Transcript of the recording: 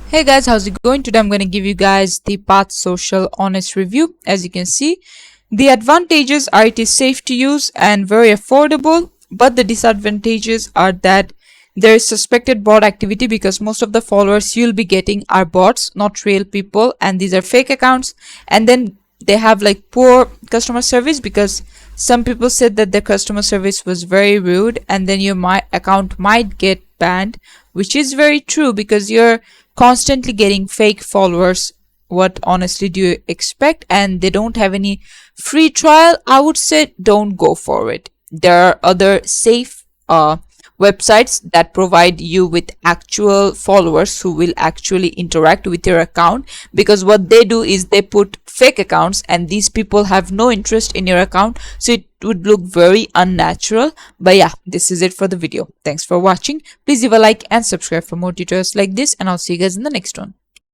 Hey guys, how's it going? Today I'm going to give you guys the Path Social honest review. As you can see, the advantages are it is safe to use and very affordable, but the disadvantages are that there is suspected bot activity because most of the followers you'll be getting are bots, not real people, and these are fake accounts. And then they have like poor customer service because some people said that their customer service was very rude, and then your account might get banned, which is very true because you're constantly getting fake followers. What honestly do you expect? And they don't have any free trial. I would say don't go for it. There are other safe websites that provide you with actual followers who will actually interact with your account, because what they do is they put fake accounts and these people have no interest in your account, so it would look very unnatural. But yeah, this is it for the video. Thanks for watching. Please leave a like and subscribe for more tutorials like this, and I'll see you guys in the next one.